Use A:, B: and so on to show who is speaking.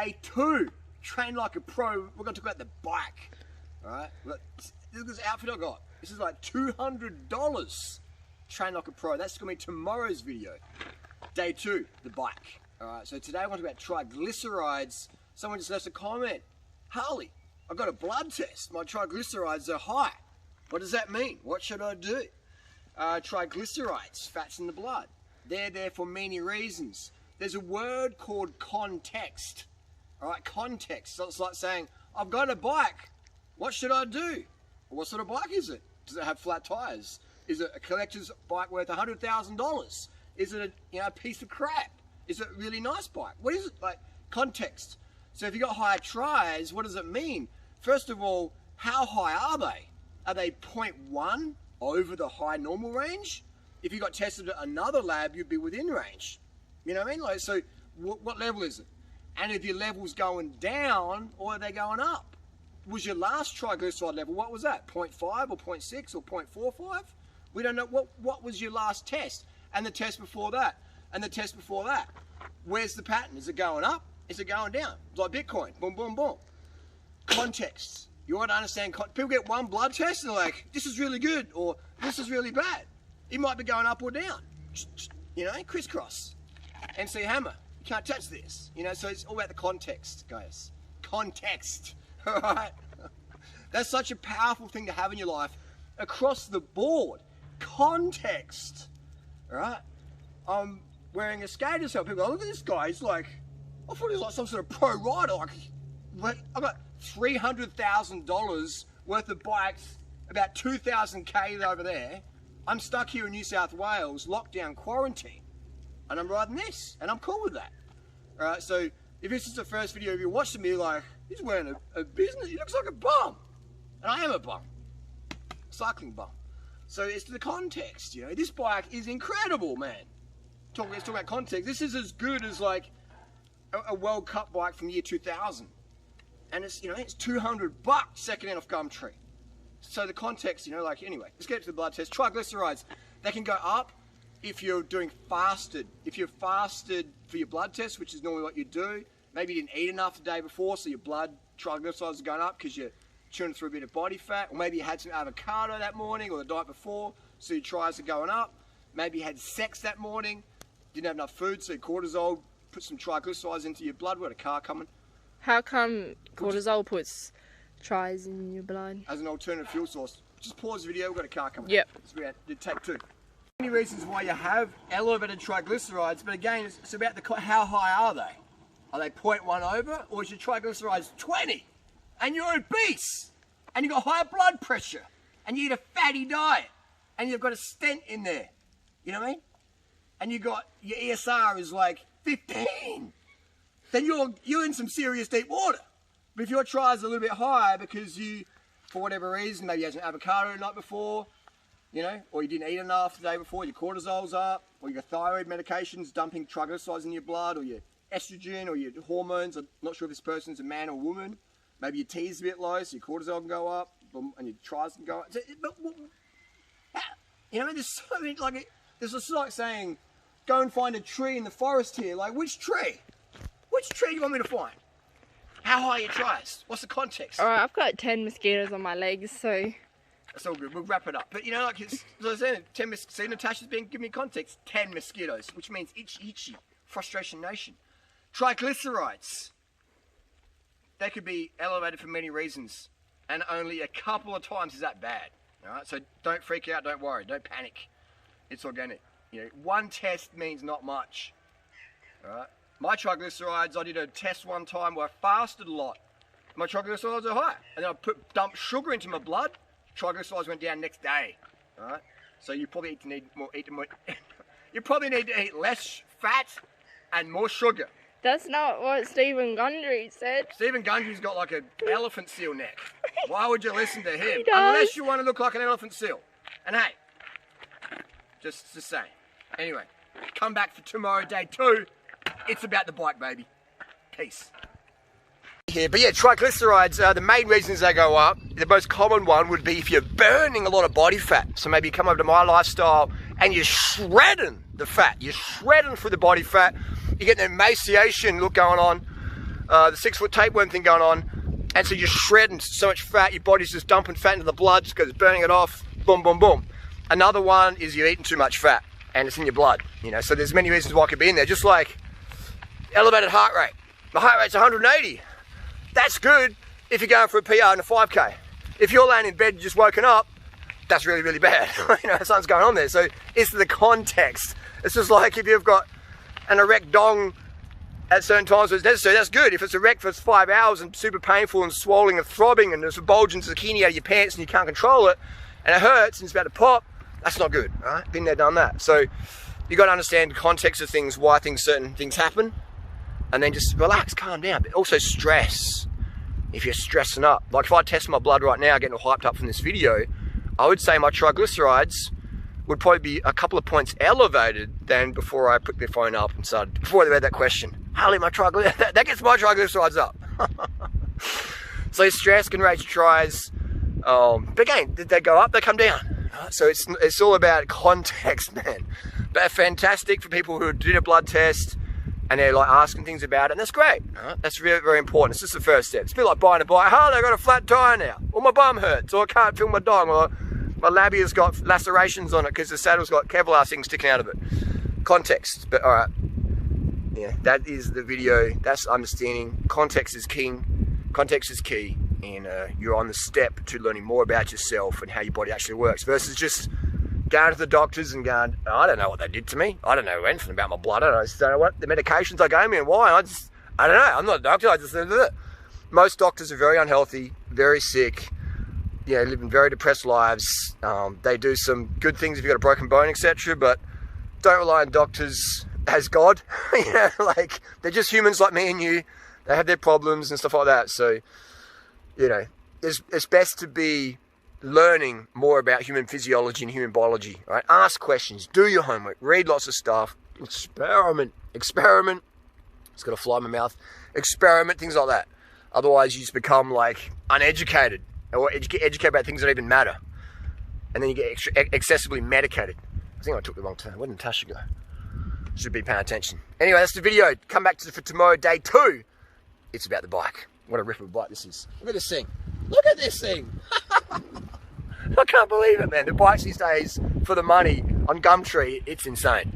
A: Day 2, train like a pro. We're going to talk about the bike. All right, look at this outfit I got. This is like $200. Train like a pro. That's going to be tomorrow's video. Day 2, the bike. All right, so today I want to talk about triglycerides. Someone just left a comment. Harley, I got a blood test. My triglycerides are high. What does that mean? What should I do? Triglycerides, fats in the blood. They're there for many reasons. There's a word called context. All right, context. So it's like saying, I've got a bike. What should I do? What sort of bike is it? Does it have flat tires? Is it a collector's bike worth $100,000? Is it a piece of crap? Is it a really nice bike? What is it? Like, context. So if you got higher tries, what does it mean? First of all, how high are they? Are they 0.1 over the high normal range? If you got tested at another lab, you'd be within range. You know what I mean? Like, so what level is it? And if your level's going down, or are they going up? Was your last triglyceride level, what was that? 0.5 or 0.6 or 0.45? We don't know. What was your last test? And the test before that? And the test before that? Where's the pattern? Is it going up? Is it going down? It's like Bitcoin. Boom, boom, boom. Context. You want to understand. People get one blood test and they're like, this is really good, or this is really bad. It might be going up or down. You know, crisscross. MC Hammer. You can't touch this. You know, so it's all about the context, guys. Context. All right? That's such a powerful thing to have in your life across the board. Context. All right? I'm wearing a skater's helmet. People go, look at this guy. He's like, I thought he was like some sort of pro rider. Like, I've got $300,000 worth of bikes, about 2,000 K over there. I'm stuck here in New South Wales, lockdown, quarantine, and I'm riding this, and I'm cool with that. All right, so if this is the first video you're watching me, like, he's wearing a business, he looks like a bum, and I am a bum, cycling bum. So it's the context, you know. This bike is incredible, man. Let's talk about context. This is as good as like a World Cup bike from year 2000, and it's, you know, it's $200 second-hand off Gumtree. So the context, you know, like, anyway, let's get to the blood test. Triglycerides, they can go up if you're doing fasted. If you're fasted for your blood test, which is normally what you do, maybe you didn't eat enough the day before, so your blood triglycerides are going up because you're chewing through a bit of body fat, or maybe you had some avocado that morning or the night before, so your tries are going up. Maybe you had sex that morning, didn't have enough food, so your cortisol put some triglycerides into your blood. We had a car coming.
B: How come cortisol puts tries in your blood?
A: As an alternative fuel source. Just pause the video, we've got a car coming.
B: Yep.
A: So we had to take 2. Many reasons why you have elevated triglycerides, but again, it's about how high are they? Are they 0.1 over, or is your triglycerides 20? And you're obese, and you've got higher blood pressure, and you eat a fatty diet, and you've got a stent in there. You know what I mean? And you got, your ESR is like 15. Then you're in some serious deep water. But if your tries are a little bit higher because you, for whatever reason, maybe you had some avocado the night before, you know, or you didn't eat enough the day before, your cortisol's up, or your thyroid medication's dumping triglycerides in your blood, or your estrogen, or your hormones. I'm not sure if this person's a man or woman. Maybe your T is a bit low, so your cortisol can go up, and your tries can go up. But, you know, there's so many, like, it's just like saying, go and find a tree in the forest here. Like, which tree? Which tree do you want me to find? How high are your tries? What's the context?
B: Alright, I've got 10 mosquitoes on my legs, so...
A: That's all good, we'll wrap it up. But you know, like, as I said, 10 mosquitoes, see, Natasha's been giving me context. 10 mosquitoes, which means itchy, frustration nation. Triglycerides. They could be elevated for many reasons, and only a couple of times is that bad. Alright, so don't freak out, don't worry, don't panic. It's organic. You know, one test means not much. Alright. My triglycerides, I did a test one time where I fasted a lot. My triglycerides are high. And then I dumped sugar into my blood. Triglycerides went down next day. Alright? So you probably need more you probably need to eat less fat and more sugar.
B: That's not what Stephen Gundry said.
A: Stephen Gundry's got like an elephant seal neck. Why would you listen to him?
B: He does.
A: Unless you want to look like an elephant seal. And hey, just to say. Anyway, come back for tomorrow, day 2. It's about the bike, baby. Peace. Here, but yeah, triglycerides, the main reasons they go up, the most common one would be if you're burning a lot of body fat. So maybe you come over to my lifestyle and you're shredding the fat. You're shredding through the body fat. You're getting an emaciation look going on. the 6-foot tapeworm thing going on, and so you're shredding so much fat, your body's just dumping fat into the blood because it's burning it off, boom, boom, boom. Another one is you're eating too much fat, and it's in your blood, you know, so there's many reasons why it could be in there, just like elevated heart rate. My heart rate's 180. That's good if you're going for a PR and a 5K. If you're laying in bed and just woken up, that's really, really bad. You know, something's going on there. So it's the context. It's just like if you've got an erect dong at certain times when it's necessary, that's good. If it's erect for 5 hours and super painful and swollen and throbbing and there's a bulging zucchini out of your pants and you can't control it and it hurts and it's about to pop, that's not good, right? Been there, done that. So you got to understand the context of things, why certain things happen, and then just relax, calm down. But also stress. If you're stressing up, like if I test my blood right now, getting hyped up from this video, I would say my triglycerides would probably be a couple of points elevated than before I put the phone up and started, before they read that question. Harley, my triglycerides, that gets my triglycerides up. So stress can raise your tries. But again, did they go up? They come down. So it's all about context, man. But fantastic for people who did a blood test and they're like asking things about it, and that's great. That's very, very important. It's just the first step. It's a bit like buying a bike. Oh, I got a flat tire now, or my bum hurts, or I can't feel my dong, or my labia's got lacerations on it because the saddle's got Kevlar things sticking out of it. Context. But all right, yeah, that is the video. That's understanding. Context is king. Context is key, and you're on the step to learning more about yourself and how your body actually works, versus just going to the doctors and going, I don't know what they did to me. I don't know anything about my blood. I just don't know what the medications they gave me and why. I don't know. I'm not a doctor. I just most doctors are very unhealthy, very sick, you know, living very depressed lives. They do some good things if you've got a broken bone, etc. But don't rely on doctors as God. You know, like they're just humans like me and you. They have their problems and stuff like that. So, you know, it's best to be learning more about human physiology and human biology, right? Ask questions, do your homework, read lots of stuff, experiment, it's got a fly in my mouth, experiment, things like that. Otherwise you just become like uneducated, or educated about things that don't even matter, and then you get excessively medicated. I think I took the wrong turn. Where did Natasha go? Should be paying attention. Anyway, that's the video. Come back for tomorrow, day 2. It's about the bike. What a rip of a bike this is. Look at this thing. Look at this thing. I can't believe it, man. The bikes these days for the money on Gumtree, it's insane.